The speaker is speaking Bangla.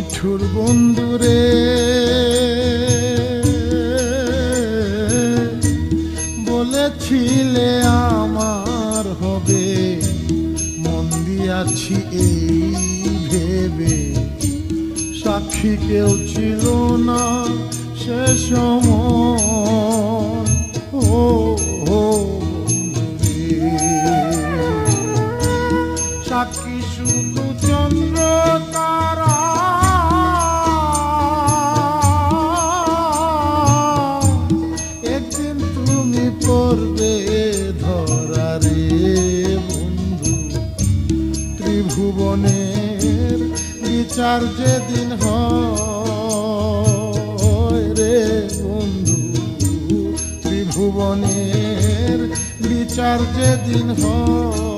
নিঠুর বন্ধুরে বলেছিলে আমার হবে, মন দিয়াছি এই ভেবে, সাক্ষী কেউ ছিল না সে সময়। ও সাক্ষী শুধু চন্দ্র তারা, একদিন তুমি পড়বে ধরা রে বন্ধু। ত্রিভুবনের বিচার যেদিন হয় রে বন্ধু, ত্রিভুবনের বিচার যেদিন হয়